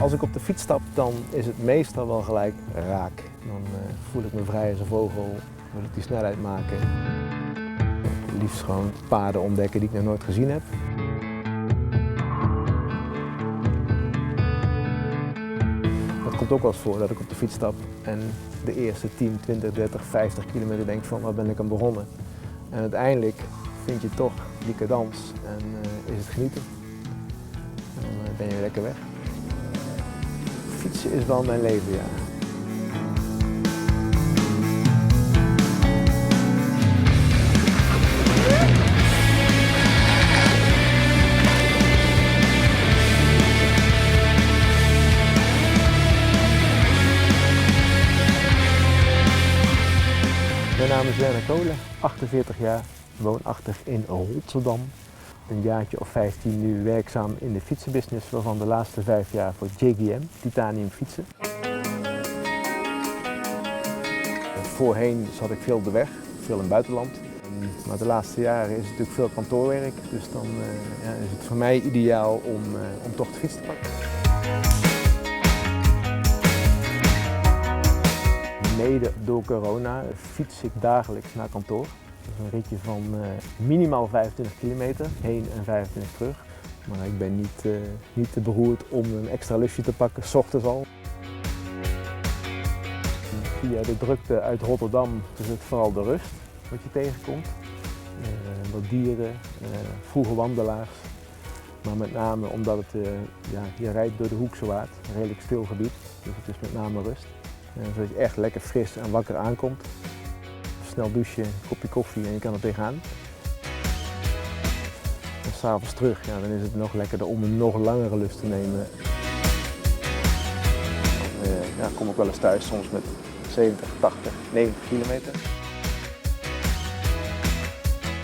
Als ik op de fiets stap, dan is het meestal wel gelijk raak. Dan voel ik me vrij als een vogel, wil ik die snelheid maken. Liefst gewoon paden ontdekken die ik nog nooit gezien heb. Het komt ook wel eens voor dat ik op de fiets stap en de eerste 10, 20, 30, 50 kilometer denk van waar ben ik aan begonnen. En uiteindelijk vind je toch die cadans en is het genieten. En dan ben je lekker weg. Fietsen is wel mijn leven, ja. Mijn naam is Werner Kolen, 48 jaar, woonachtig in Rotterdam. Een jaartje of 15 nu werkzaam in de fietsenbusiness, waarvan de laatste 5 jaar voor JGM, Titanium Fietsen. Voorheen zat ik veel op de weg, veel in het buitenland. Maar de laatste jaren is het natuurlijk veel kantoorwerk, dus dan is het voor mij ideaal om toch de fiets te pakken. Mede door corona fiets ik dagelijks naar kantoor. Dat is een ritje van minimaal 25 kilometer, heen en 25 terug. Maar ik ben niet te beroerd om een extra luchtje te pakken, 's ochtends al. Via de drukte uit Rotterdam is het vooral de rust wat je tegenkomt. Wat dieren, vroege wandelaars. Maar met name omdat je rijdt door de Hoekse Waard, een redelijk stil gebied. Dus het is met name rust. Zodat je echt lekker fris en wakker aankomt. Snel douchen, kopje koffie en je kan er tegenaan. En 's avonds terug, ja, dan is het nog lekkerder om een nog langere lust te nemen. Dan kom ik wel eens thuis, soms met 70, 80, 90 kilometer.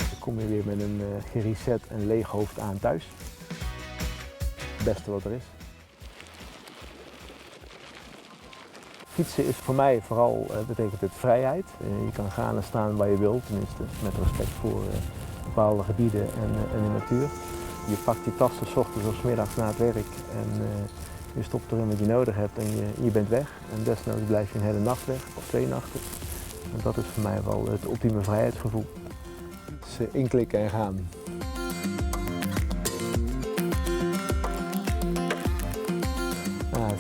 Dan kom je weer met een gereset en leeg hoofd aan thuis. Het beste wat er is. Fietsen is voor mij vooral, betekent het vrijheid. Je kan gaan en staan waar je wilt, tenminste met respect voor bepaalde gebieden en de natuur. Je pakt je tassen 's ochtends of 's middags na het werk en je stopt erin wat je nodig hebt en je bent weg. En desnoods blijf je een hele nacht weg, of 2 nachten. En dat is voor mij wel het ultieme vrijheidsgevoel. Dus inklikken en gaan.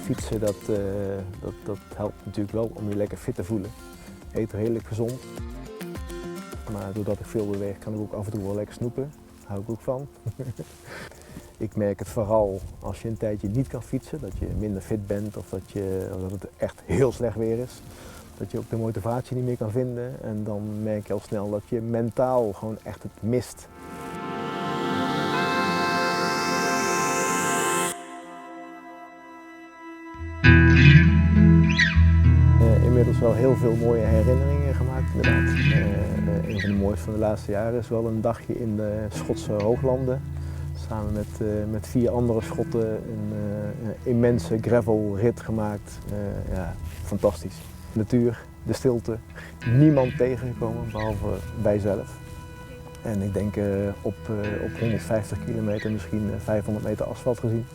Fietsen dat helpt natuurlijk wel om je lekker fit te voelen. Eet redelijk gezond. Maar doordat ik veel beweeg kan ik ook af en toe wel lekker snoepen. Daar hou ik ook van. Ik merk het vooral als je een tijdje niet kan fietsen, dat je minder fit bent of dat het echt heel slecht weer is. Dat je ook de motivatie niet meer kan vinden en dan merk je al snel dat je mentaal gewoon echt het mist. Inmiddels wel heel veel mooie herinneringen gemaakt, inderdaad. Een van de mooiste van de laatste jaren is wel een dagje in de Schotse Hooglanden. Samen met 4 andere Schotten een immense gravelrit gemaakt. Fantastisch. De natuur, de stilte, niemand tegengekomen behalve wij zelf. En ik denk op 150 kilometer misschien 500 meter asfalt gezien.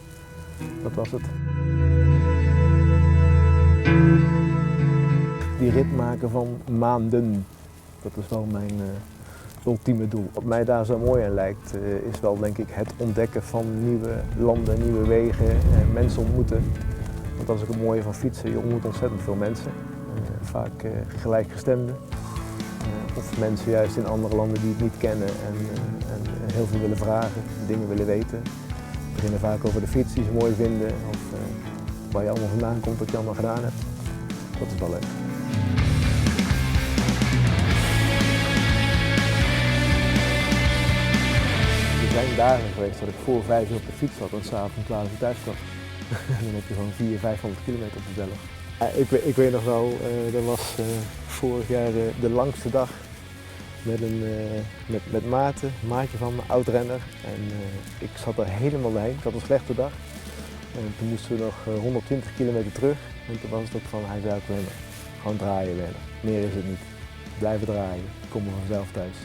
Dat was het. Die rit maken van maanden, dat is wel mijn ultieme doel. Wat mij daar zo mooi aan lijkt, is wel denk ik het ontdekken van nieuwe landen, nieuwe wegen, mensen ontmoeten. Want dat is ook het mooie van fietsen, je ontmoet ontzettend veel mensen. Vaak gelijkgestemden. Of mensen juist in andere landen die het niet kennen en heel veel willen vragen, dingen willen weten. We beginnen vaak over de fiets die ze mooi vinden of waar je allemaal vandaan komt, wat je allemaal gedaan hebt. Dat is wel leuk. Er zijn dagen geweest dat ik voor 5 uur op de fiets zat en s'avonds om 12 uur thuis kwam. En dan heb je gewoon 400, 500 kilometer op de teller. Ik weet nog wel, dat was vorig jaar de langste dag met Maarten, een maatje van me, oud-renner. En ik zat er helemaal doorheen, ik had een slechte dag. En toen moesten we nog 120 kilometer terug. En toen was het ook van, hij zei ook, gewoon draaien, Werner. Meer is het niet. Blijven draaien, ik kom er vanzelf thuis.